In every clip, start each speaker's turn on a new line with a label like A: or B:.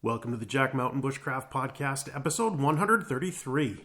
A: Welcome to the Jack Mountain Bushcraft Podcast, episode 133.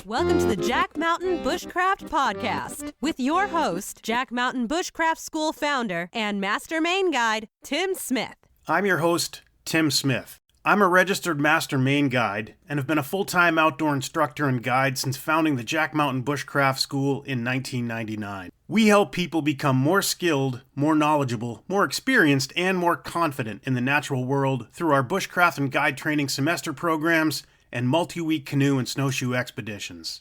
B: Welcome to the Jack Mountain Bushcraft Podcast with your host, Jack Mountain Bushcraft School founder and Master Main Guide, Tim Smith.
A: I'm your host, Tim Smith. I'm a registered Master Main Guide and have been a full-time outdoor instructor and guide since founding the Jack Mountain Bushcraft School in 1999. We help people become more skilled, more knowledgeable, more experienced, and more confident in the natural world through our bushcraft and guide training semester programs and multi-week canoe and snowshoe expeditions.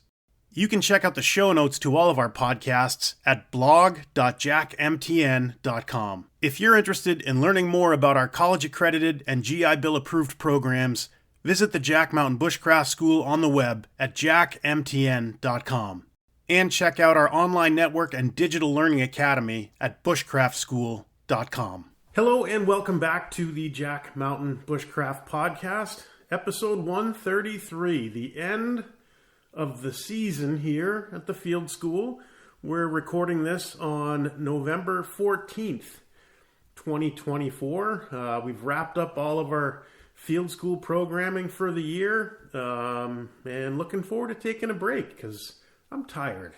A: You can check out the show notes to all of our podcasts at blog.jackmtn.com. If you're interested in learning more about our college-accredited and GI Bill-approved programs, visit the Jack Mountain Bushcraft School on the web at jackmtn.com. And check out our online network and digital learning academy at bushcraftschool.com. Hello and welcome back to the Jack Mountain Bushcraft Podcast, episode 133, the end of the season here at the field school. We're recording this on November 14th, 2024. We've wrapped up all of our field school programming for the year, and looking forward to taking a break because I'm tired.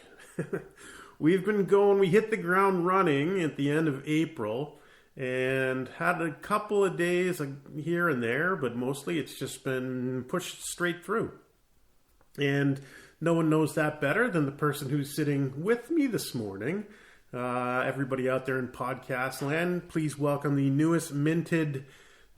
A: We've been going, we hit the ground running at the end of April and had a couple of days here and there, but mostly it's just been pushed straight through. And no one knows that better than the person who's sitting with me this morning. Everybody out there in podcast land, please welcome the newest minted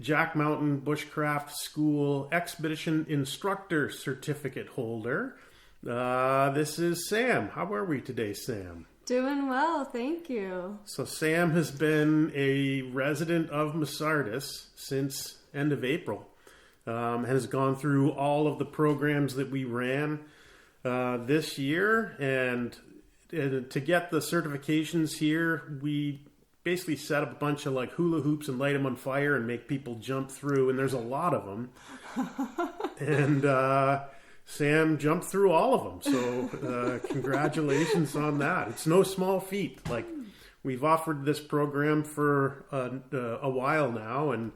A: Jack Mountain Bushcraft School Expedition Instructor Certificate holder. This is Sam. How are we today, Sam?
C: Doing well, thank you.
A: So Sam has been a resident of Masardis since end of April. Has gone through all of the programs that we ran this year, and to get the certifications here, we basically set up a bunch of like hula hoops and light them on fire and make people jump through, and there's a lot of them. And Sam jumped through all of them, so congratulations on that. It's no small feat. Like, we've offered this program for a while now, and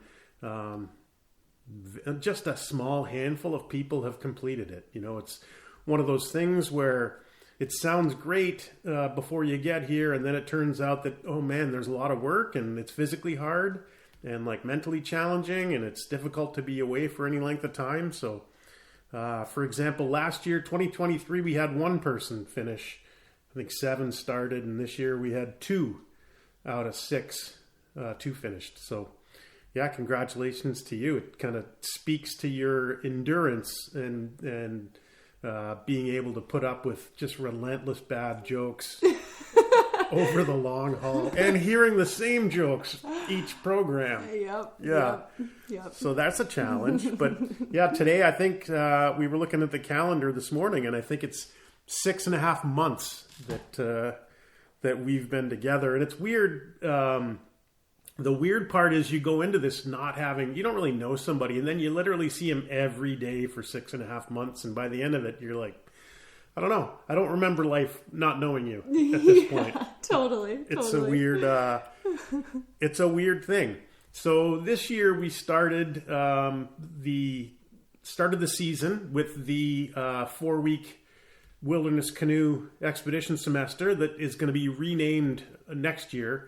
A: just a small handful of people have completed it. You know, it's one of those things where it sounds great before you get here, and then it turns out that, oh man, there's a lot of work, and it's physically hard, and like mentally challenging, and it's difficult to be away for any length of time. So, for example, last year, 2023, we had one person finish. I think 7 started, and this year we had 2 out of 6, 2 finished. So, yeah, congratulations to you. It kind of speaks to your endurance and being able to put up with just relentless bad jokes over the long haul and hearing the same jokes each program.
C: Yep.
A: So that's a challenge. But yeah, today I think we were looking at the calendar this morning, and I think it's 6.5 months that we've been together. And it's weird. The weird part is you go into this you don't really know somebody, and then you literally see him every day for 6.5 months, and by the end of it, you're like, I don't know. I don't remember life not knowing you at this point.
C: Totally.
A: It's a weird thing. So this year we started the season with the 4-week wilderness canoe expedition semester that is going to be renamed next year.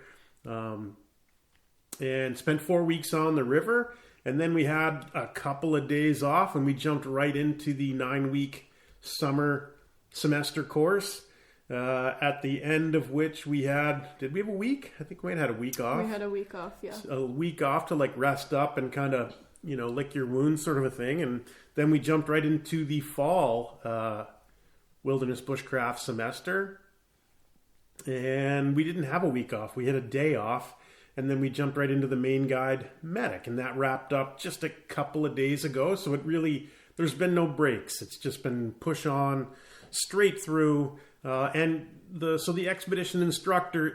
A: And spent 4 weeks on the river, and then we had a couple of days off, and we jumped right into the 9-week summer semester course, at the end of which we had, did we have a week? I think we had a week off.
C: We had a week off, yeah.
A: A week off to like rest up and kind of, lick your wounds sort of a thing, and then we jumped right into the fall wilderness bushcraft semester, and we didn't have a week off. We had a day off. And then we jumped right into the main guide medic, and that wrapped up just a couple of days ago. So there's been no breaks. It's just been push on straight through. So the expedition instructor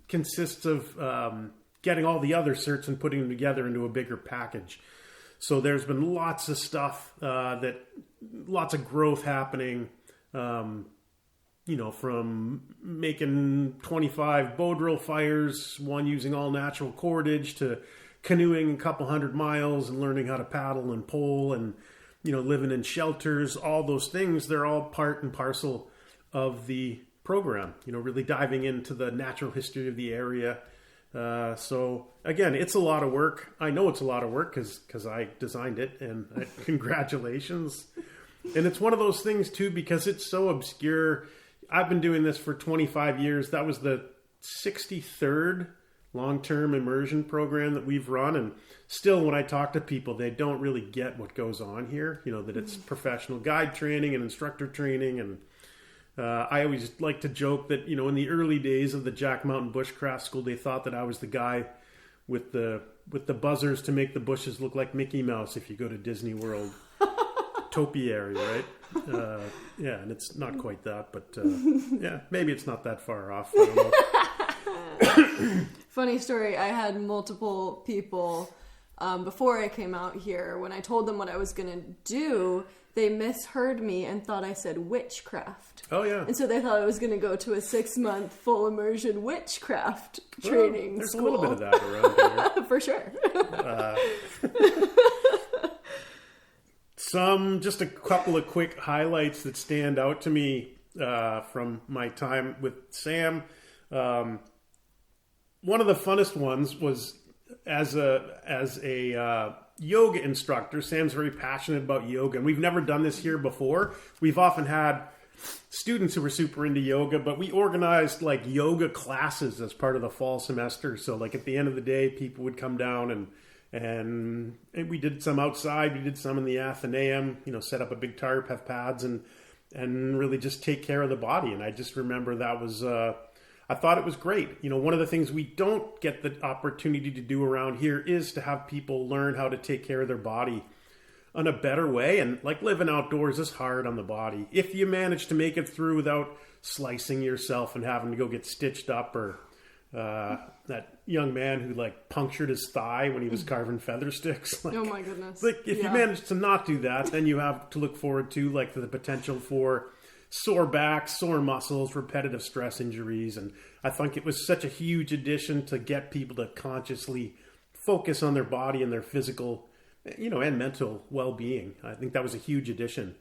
A: consists of getting all the other certs and putting them together into a bigger package. So there's been lots of stuff, lots of growth happening from making 25 bow drill fires, one using all natural cordage, to canoeing a couple 100 miles and learning how to paddle and pole and, living in shelters, all those things, they're all part and parcel of the program, really diving into the natural history of the area. So again, it's a lot of work. I know it's a lot of work because I designed it, and congratulations. And it's one of those things too, because it's so obscure. I've been doing this for 25 years. That was the 63rd long-term immersion program that we've run. And still, when I talk to people, they don't really get what goes on here. That it's professional guide training and instructor training. And I always like to joke that, in the early days of the Jack Mountain Bushcraft School, they thought that I was the guy with the buzzers to make the bushes look like Mickey Mouse if you go to Disney World. Topiary, right? Yeah, and it's not quite that, but yeah, maybe it's not that far off. I don't know.
C: Funny story, I had multiple people before I came out here, when I told them what I was going to do, they misheard me and thought I said witchcraft.
A: Oh, yeah.
C: And so they thought I was going to go to a 6-month full immersion witchcraft training
A: there's
C: school.
A: A little bit of that around here.
C: For sure.
A: Just a couple of quick highlights that stand out to me from my time with Sam. One of the funnest ones was as a yoga instructor. Sam's very passionate about yoga, and we've never done this here before. We've often had students who were super into yoga, but we organized like yoga classes as part of the fall semester. So like at the end of the day, people would come down and we did some outside. We did some in the Athenaeum, set up a big tarp, have pads, and really just take care of the body. And I just remember that was, I thought it was great. One of the things we don't get the opportunity to do around here is to have people learn how to take care of their body in a better way. And like living outdoors is hard on the body. If you manage to make it through without slicing yourself and having to go get stitched up, or that young man who like punctured his thigh when he was carving feather sticks. Like,
C: oh my goodness.
A: Like if you manage to not do that, then you have to look forward to like the potential for sore backs, sore muscles, repetitive stress injuries. And I think it was such a huge addition to get people to consciously focus on their body and their physical, and mental well-being. I think that was a huge addition.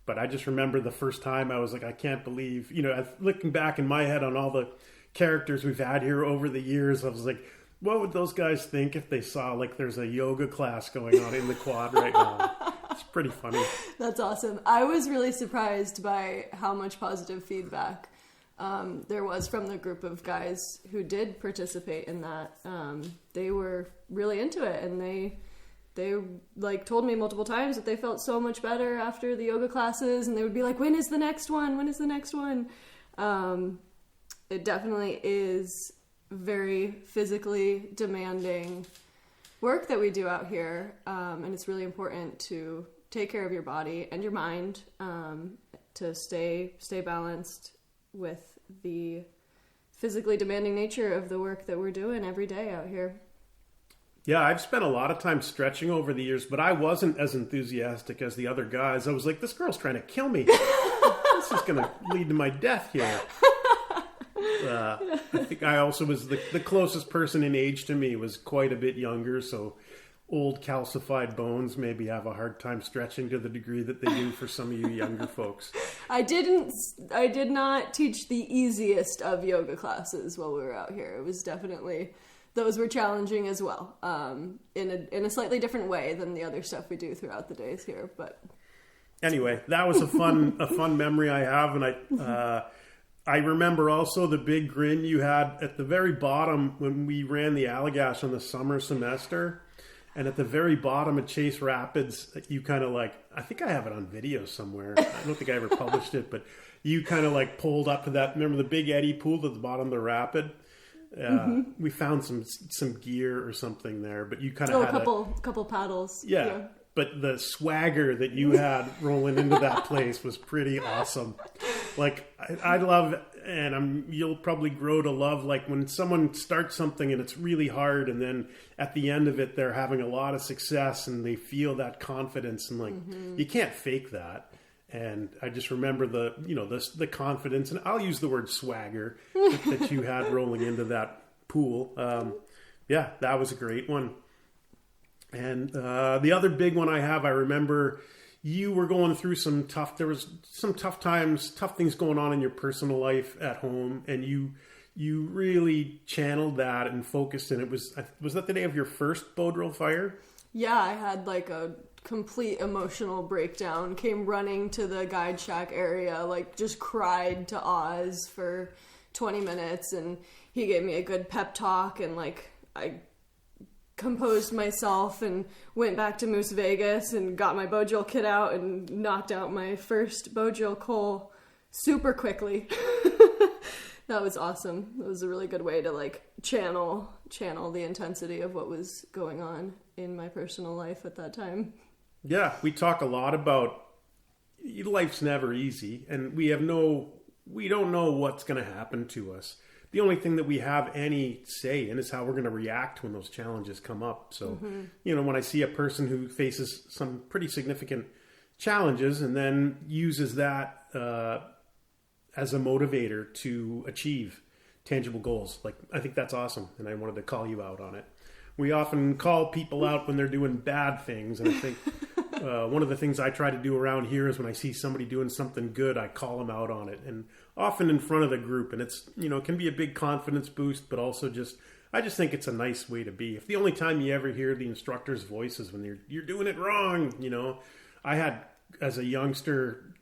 A: But I just remember the first time I was like, I can't believe, looking back in my head on all the characters we've had here over the years, I was like, what would those guys think if they saw like there's a yoga class going on in the quad right now? It's pretty funny.
C: That's awesome. I was really surprised by how much positive feedback there was from the group of guys who did participate in that. They were really into it, and they like told me multiple times that they felt so much better after the yoga classes, and they would be like, when is the next one? When is the next one? It definitely is very physically demanding work that we do out here, and it's really important to take care of your body and your mind, to stay balanced with the physically demanding nature of the work that we're doing every day out here.
A: Yeah, I've spent a lot of time stretching over the years, but I wasn't as enthusiastic as the other guys. I was like, this girl's trying to kill me. This is going to lead to my death here. I think I also was the closest person in age to me was quite a bit younger, so old calcified bones maybe have a hard time stretching to the degree that they do for some of you younger folks.
C: I did not teach the easiest of yoga classes while we were out here. It was definitely, those were challenging as well, in a slightly different way than the other stuff we do throughout the days here. But
A: anyway, that was a fun memory I have, and I remember also the big grin you had at the very bottom when we ran the Allagash on the summer semester. And at the very bottom of Chase Rapids, you kind of like, I think I have it on video somewhere. I don't think I ever published it, but you kind of like pulled up to that. Remember the big eddy pool at the bottom of the rapid? We found some gear or something there, but you kind of had
C: a couple paddles.
A: Yeah. But the swagger that you had rolling into that place was pretty awesome. Like, I love, and you'll probably grow to love, like when someone starts something and it's really hard, and then at the end of it, they're having a lot of success and they feel that confidence, and like, you can't fake that. And I just remember the confidence, and I'll use the word swagger that you had rolling into that pool. Yeah, that was a great one. And the other big one I remember you were going through there was some tough times, tough things going on in your personal life at home, and you really channeled that and focused, and was that the day of your first bow drill fire?
C: Yeah, I had like a complete emotional breakdown, came running to the guide shack area, like just cried to Oz for 20 minutes, and he gave me a good pep talk, and like I composed myself and went back to Moose Vegas and got my bow drill kit out and knocked out my first bow drill coal super quickly. That was awesome. It was a really good way to like channel the intensity of what was going on in my personal life at that time.
A: Yeah, we talk a lot about life's never easy, and we don't know what's going to happen to us. The only thing that we have any say in is how we're going to react when those challenges come up. So, when I see a person who faces some pretty significant challenges and then uses that as a motivator to achieve tangible goals, like, I think that's awesome. And I wanted to call you out on it. We often call people out when they're doing bad things. And I think one of the things I try to do around here is when I see somebody doing something good, I call them out on it. And often in front of the group. And it's, it can be a big confidence boost, but also I just think it's a nice way to be. If the only time you ever hear the instructor's voice is when you're doing it wrong, I had, as a youngster,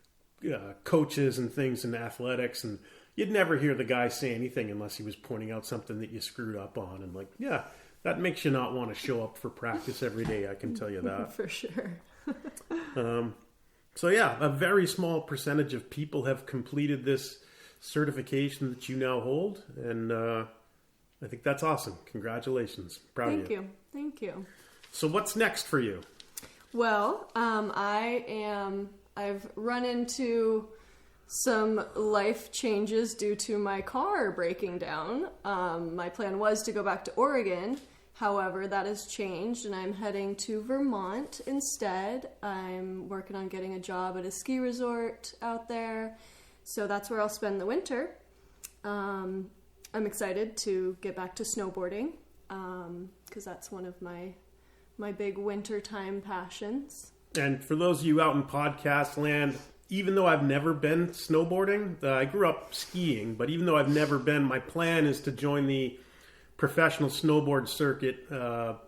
A: coaches and things in athletics, and you'd never hear the guy say anything unless he was pointing out something that you screwed up on. And like, yeah, that makes you not want to show up for practice every day. I can tell you that.
C: For sure.
A: So yeah, a very small percentage of people have completed this certification that you now hold. And I think that's awesome. Congratulations. Proud of you.
C: Thank you.
A: So what's next for you?
C: Well, I've run into some life changes due to my car breaking down. My plan was to go back to Oregon. However, that has changed, and I'm heading to Vermont instead. I'm working on getting a job at a ski resort out there, so that's where I'll spend the winter. I'm excited to get back to snowboarding, because that's one of my big wintertime passions.
A: And for those of you out in podcast land, even though I've never been snowboarding, I grew up skiing, but even though I've never been, my plan is to join the professional snowboard circuit,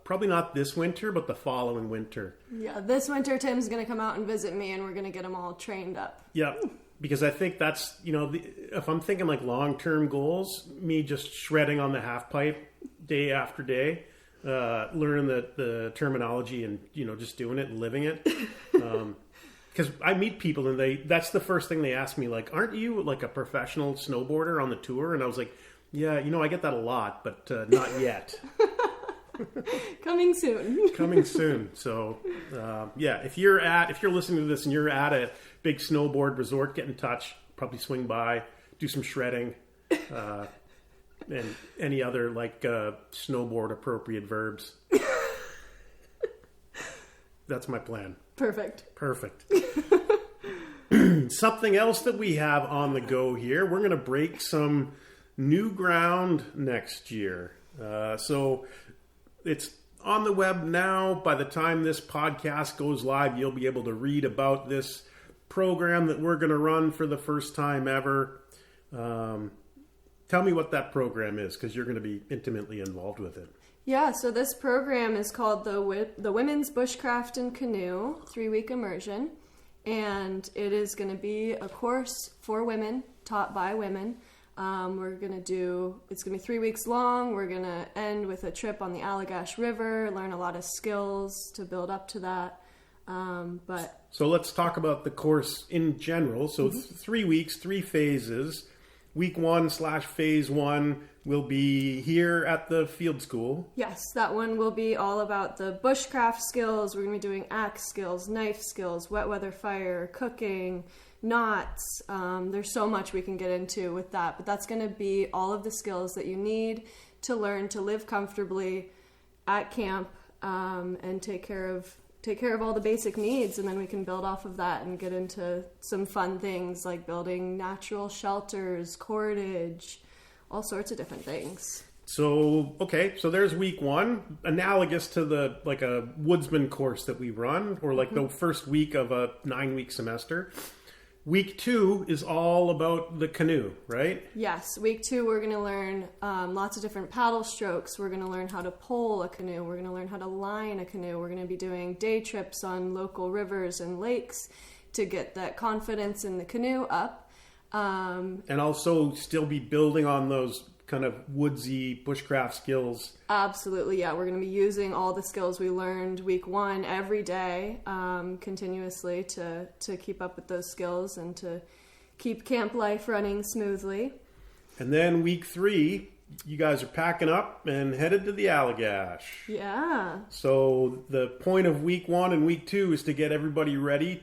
A: probably not this winter, but the following winter.
C: Yeah, this winter Tim's going to come out and visit me, and we're going to get them all trained up.
A: Yeah, because I think that's, if I'm thinking like long-term goals, me just shredding on the half pipe day after day, learning the terminology and, just doing it and living it. Because I meet people and that's the first thing they ask me, like, aren't you like a professional snowboarder on the tour? And I was like, yeah, I get that a lot, but not yet.
C: Coming soon.
A: Coming soon. So, yeah, if you're listening to this and you're at a big snowboard resort, get in touch, probably swing by, do some shredding, and any other like snowboard appropriate verbs. That's my plan.
C: Perfect.
A: Something else that we have on the go here, we're going to break some new ground next year. So it's on the web now. By the time this podcast goes live, you'll be able to read about this program that we're going to run for the first time ever. Tell me what that program is, because you're going to be intimately involved with it.
C: Yeah, so this program is called the Women's Bushcraft and Canoe 3-week Immersion, and it is going to be a course for women, taught by women. It's going to be 3 weeks long. We're going to end with a trip on the Allagash River, learn a lot of skills to build up to that. So
A: let's talk about the course in general. So 3 weeks, 3 phases. Week 1/phase 1 will be here at the field school.
C: Yes, that one will be all about the bushcraft skills. We're going to be doing axe skills, knife skills, wet weather fire, cooking, knots. There's so much we can get into with that, but that's going to be all of the skills that you need to learn to live comfortably at camp, and take care of take care of all the basic needs, and then we can build off of that and get into some fun things like building natural shelters, cordage, all sorts of different things.
A: So, okay, so there's week 1, analogous to like a woodsman course that we run, or like the first week of a 9-week semester. Week 2 is all about the canoe, right?
C: Yes. Week 2, we're going to learn lots of different paddle strokes. We're going to learn how to pole a canoe. We're going to learn how to line a canoe. We're going to be doing day trips on local rivers and lakes to get that confidence in the canoe up.
A: And also still be building on those kind of woodsy bushcraft skills.
C: Absolutely, yeah. We're going to be using all the skills we learned week 1 every day, continuously to keep up with those skills and to keep camp life running smoothly.
A: And then week 3, you guys are packing up and headed to the Allagash.
C: Yeah.
A: So the point of week 1 and week 2 is to get everybody ready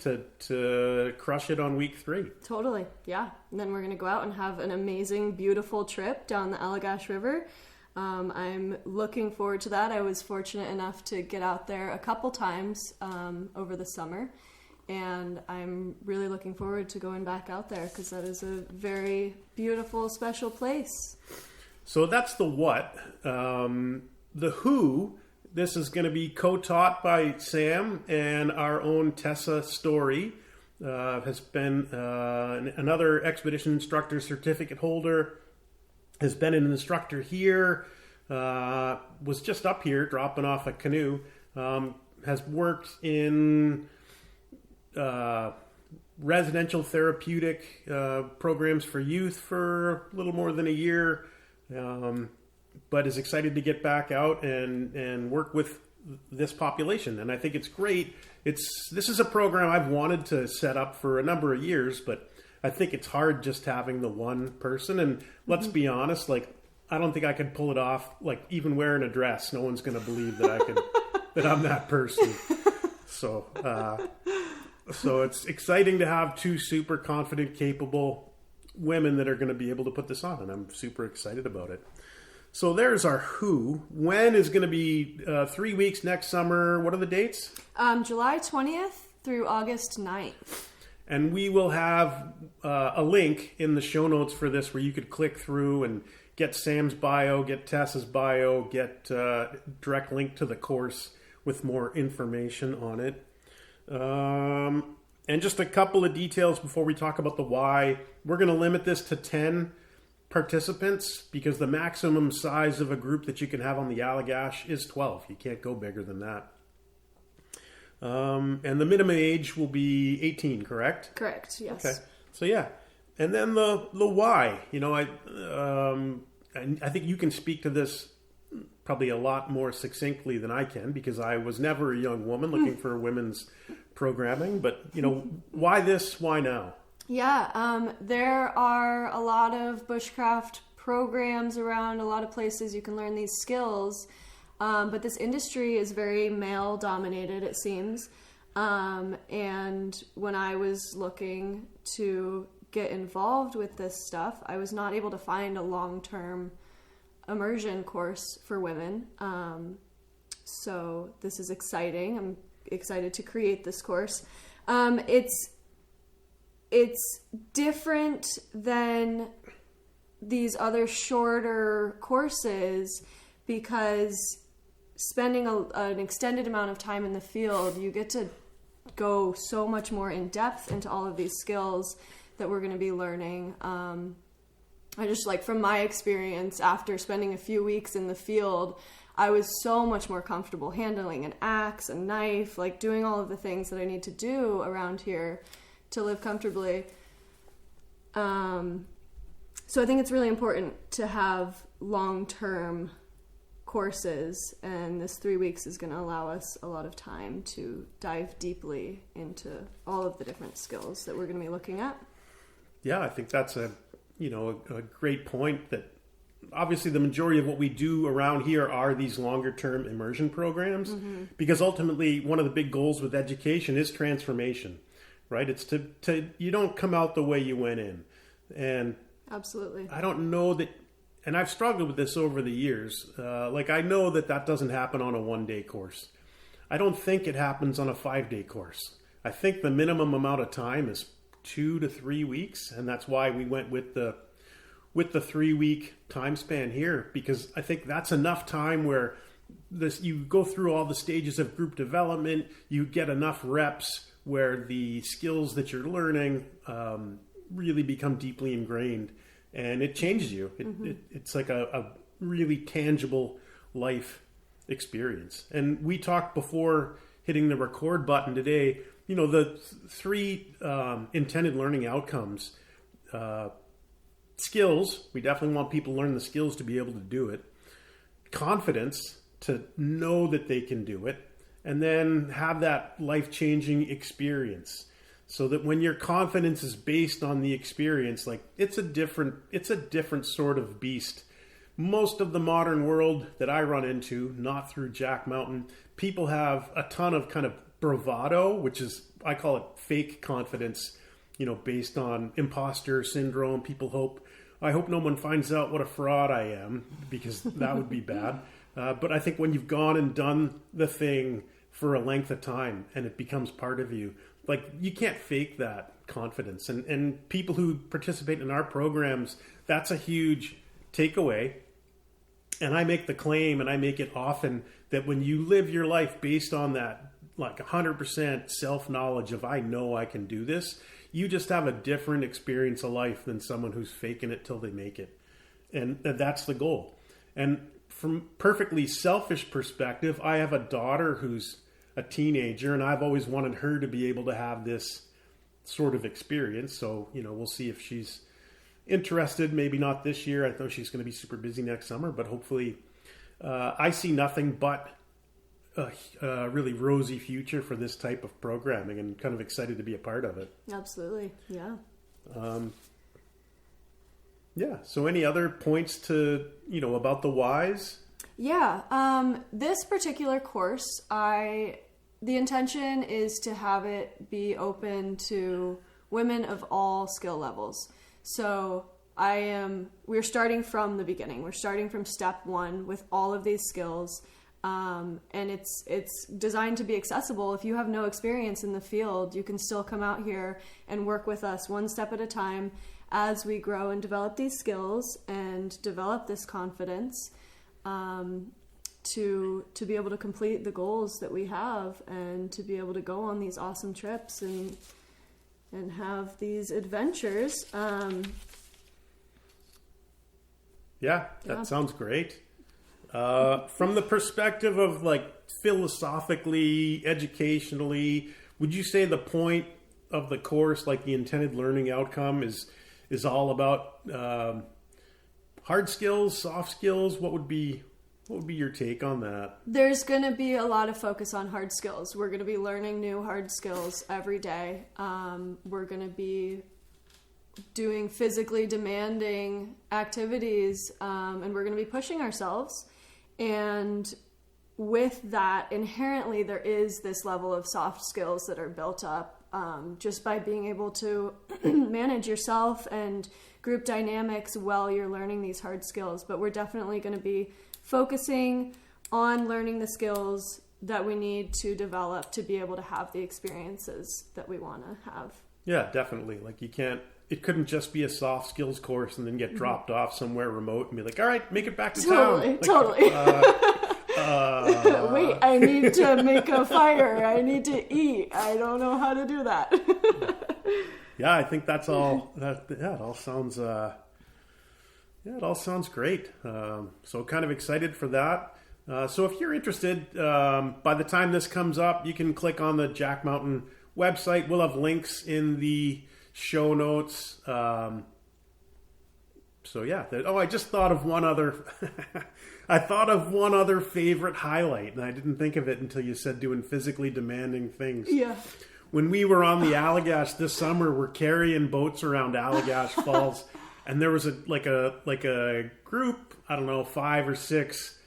A: to crush it on week 3.
C: Totally, yeah. And then we're going to go out and have an amazing, beautiful trip down the Allagash River. I'm looking forward to that. I was fortunate enough to get out there a couple times over the summer. And I'm really looking forward to going back out there because that is a very beautiful, special place.
A: So that's the what. The who, this is going to be co-taught by Sam, and our own Tessa Story has been another expedition instructor certificate holder, has been an instructor here, was just up here dropping off a canoe, has worked in residential therapeutic programs for youth for a little more than a year. But is excited to get back out and work with this population. And I think it's great. This is a program I've wanted to set up for a number of years, but I think it's hard just having the one person. And let's be honest, like, I don't think I could pull it off, like, even wearing a dress. No one's going to believe that I could, that I'm that person. So it's exciting to have 2 super confident, capable women that are going to be able to put this on, and I'm super excited about it. So there's our who. When is going to be 3 weeks next summer. What are the dates?
C: July 20th through August 9th.
A: And we will have a link in the show notes for this where you could click through and get Sam's bio, get Tessa's bio, get direct link to the course with more information on it. And just a couple of details before we talk about the why. We're going to limit this to 10 participants because the maximum size of a group that you can have on the Allagash is 12. You can't go bigger than that. And the minimum age will be 18, correct?
C: Correct, yes.
A: Okay. So yeah. And then the why. You know, I think you can speak to this probably a lot more succinctly than I can because I was never a young woman looking for women's programming. But, you know, why this? Why now?
C: Yeah, there are a lot of bushcraft programs around, a lot of places you can learn these skills. But this industry is very male dominated, it seems. And when I was looking to get involved with this stuff, I was not able to find a long-term immersion course for women. So this is exciting. I'm excited to create this course. It's different than these other shorter courses because spending an extended amount of time in the field, you get to go so much more in depth into all of these skills that we're going to be learning. I just, like, from my experience, after spending a few weeks in the field, I was so much more comfortable handling an axe, a knife, like doing all of the things that I need to do around here to live comfortably. So I think it's really important to have long-term courses, and this 3 weeks is going to allow us a lot of time to dive deeply into all of the different skills that we're going to be looking at.
A: Yeah, I think that's a great point. That obviously the majority of what we do around here are these longer term immersion programs, because ultimately one of the big goals with education is transformation, right? It's to you don't come out the way you went in. And
C: absolutely,
A: I don't know that, and I've struggled with this over the years. Like, I know that doesn't happen on a one-day course. I don't think it happens on a 5-day course. I think the minimum amount of time is 2 to 3 weeks, and that's why we went with the 3-week time span here, because I think that's enough time where you go through all the stages of group development, you get enough reps where the skills that you're learning really become deeply ingrained, and it changes you. It's like a really tangible life experience. And we talked before hitting the record button today, the 3 intended learning outcomes. Skills, we definitely want people to learn the skills to be able to do it. Confidence, to know that they can do it. And then have that life-changing experience. So that when your confidence is based on the experience, like it's a different sort of beast. Most of the modern world that I run into, not through Jack Mountain, people have a ton of kind of bravado, which is, I call it fake confidence, based on imposter syndrome. I hope no one finds out what a fraud I am, because that would be bad. But I think when you've gone and done the thing for a length of time and it becomes part of you, like you can't fake that confidence. And people who participate in our programs, that's a huge takeaway. And I make the claim, and I make it often, that when you live your life based on that, like 100% self-knowledge of I know I can do this, you just have a different experience of life than someone who's faking it till they make it. And that's the goal. And from perfectly selfish perspective, I have a daughter who's a teenager, and I've always wanted her to be able to have this sort of experience. So, we'll see if she's interested. Maybe not this year. I know she's going to be super busy next summer, but hopefully I see nothing but a really rosy future for this type of programming, and kind of excited to be a part of it.
C: Absolutely. Yeah.
A: Yeah. So any other points to, about the whys?
C: Yeah. This particular course, the intention is to have it be open to women of all skill levels. So we're starting from the beginning. We're starting from step 1 with all of these skills. And it's designed to be accessible. If you have no experience in the field, you can still come out here and work with us one step at a time as we grow and develop these skills and develop this confidence to be able to complete the goals that we have, and to be able to go on these awesome trips and have these adventures.
A: Sounds great. From the perspective of like philosophically, educationally, would you say the point of the course, like the intended learning outcome, is all about hard skills, soft skills? What would be your take on that?
C: There's going to be a lot of focus on hard skills. We're going to be learning new hard skills every day. We're going to be doing physically demanding activities, and we're going to be pushing ourselves. And with that, inherently, there is this level of soft skills that are built up just by being able to manage yourself and group dynamics while you're learning these hard skills. But we're definitely going to be focusing on learning the skills that we need to develop to be able to have the experiences that we want to have. Yeah,
A: definitely. Like it couldn't just be a soft skills course and then get dropped off somewhere remote and be like, all right, make it back to town.
C: Totally. Wait, I need to make a fire. I need to eat. I don't know how to do that.
A: Yeah, I think that's all. It all sounds great. So kind of excited for that. So if you're interested, by the time this comes up, you can click on the Jack Mountain website. We'll have links in the show notes. I just thought of one other. I thought of one other favorite highlight, and I didn't think of it until you said doing physically demanding things.
C: Yeah.
A: When we were on the Allagash this summer, we're carrying boats around Allagash Falls, and there was a group, I don't know, 5 or 6.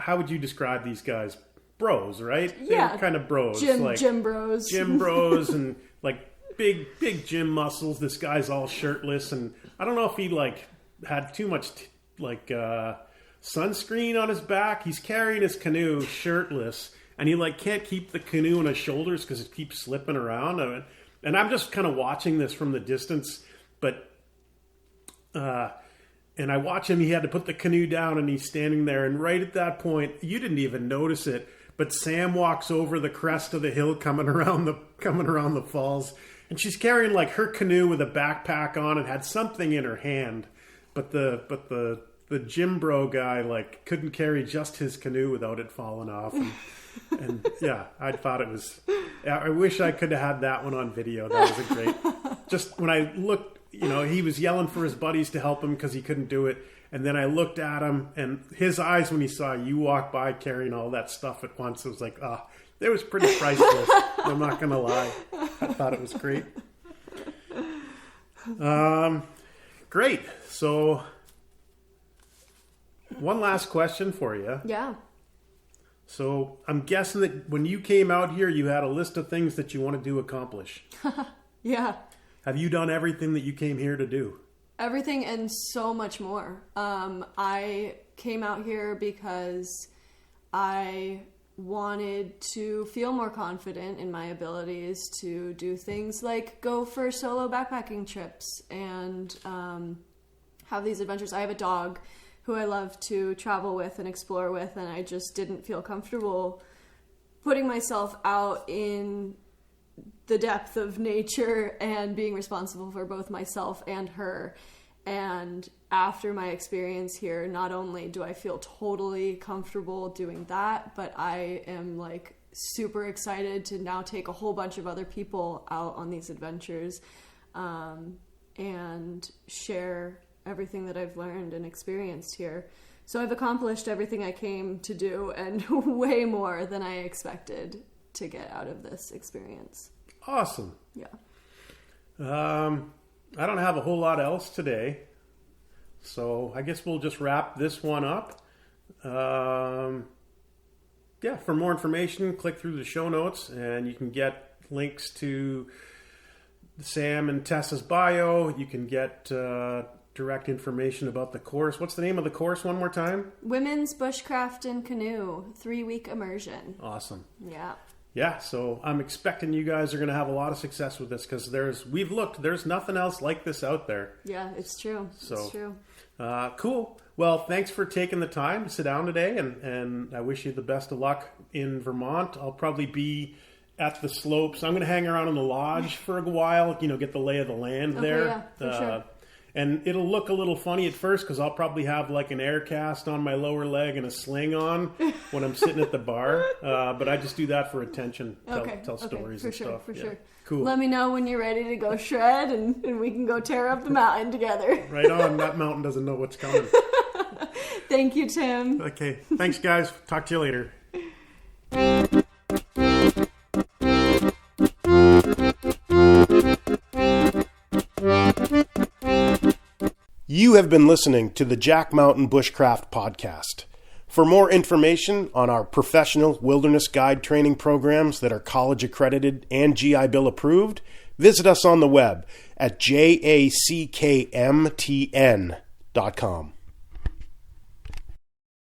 A: How would you describe these guys? Bros, right?
C: Yeah.
A: They're kind of bros.
C: Gym bros.
A: Gym bros and like big gym muscles. This guy's all shirtless, and I don't know if he had too much sunscreen on his back. He's carrying his canoe shirtless, and he like can't keep the canoe on his shoulders because it keeps slipping around. And I'm just kind of watching this from the distance, but and I watch him. He had to put the canoe down, and he's standing there. And right at that point, you didn't even notice it, but Sam walks over the crest of the hill, coming around the falls, and she's carrying like her canoe with a backpack on, and had something in her hand. But the gym bro guy like couldn't carry just his canoe without it falling off. And yeah, I thought it was. I wish I could have had that one on video. That was a great. Just when I looked. He was yelling for his buddies to help him because he couldn't do it. And then I looked at him, and his eyes when he saw you walk by carrying all that stuff at once, it was like, it was pretty priceless. I'm not going to lie. I thought it was great. Great. So one last question for you.
C: Yeah.
A: So I'm guessing that when you came out here, you had a list of things that you wanted to accomplish.
C: Yeah.
A: Have you done everything that you came here to do?
C: Everything and so much more. I came out here because I wanted to feel more confident in my abilities to do things like go for solo backpacking trips and have these adventures. I have a dog who I love to travel with and explore with, and I just didn't feel comfortable putting myself out in the depth of nature and being responsible for both myself and her. And after my experience here, not only do I feel totally comfortable doing that, but I am like super excited to now take a whole bunch of other people out on these adventures and share everything that I've learned and experienced here. So I've accomplished everything I came to do and way more than I expected to get out of this experience.
A: Awesome.
C: Yeah.
A: I don't have a whole lot else today, so I guess we'll just wrap this one up. For more information, click through the show notes, and you can get links to Sam and Tessa's bio. You can get direct information about the course. What's the name of the course one more time? Women's Bushcraft and Canoe 3-week immersion. Awesome. Yeah. Yeah, so I'm expecting you guys are going to have a lot of success with this because there's nothing else like this out there. Yeah, it's true. It's true. Cool. Well, thanks for taking the time to sit down today, and I wish you the best of luck in Vermont. I'll probably be at the slopes. I'm going to hang around in the lodge for a while, get the lay of the land there. Yeah, for sure. And it'll look a little funny at first because I'll probably have like an air cast on my lower leg and a sling on when I'm sitting at the bar. But I just do that for attention, tell stories and stuff. For sure. Cool. Let me know when you're ready to go shred and we can go tear up the mountain together. Right on. That mountain doesn't know what's coming. Thank you, Tim. Okay. Thanks, guys. Talk to you later. You have been listening to the Jack Mountain Bushcraft Podcast. For more information on our professional wilderness guide training programs that are college accredited and GI Bill approved, visit us on the web at jackmtn.com.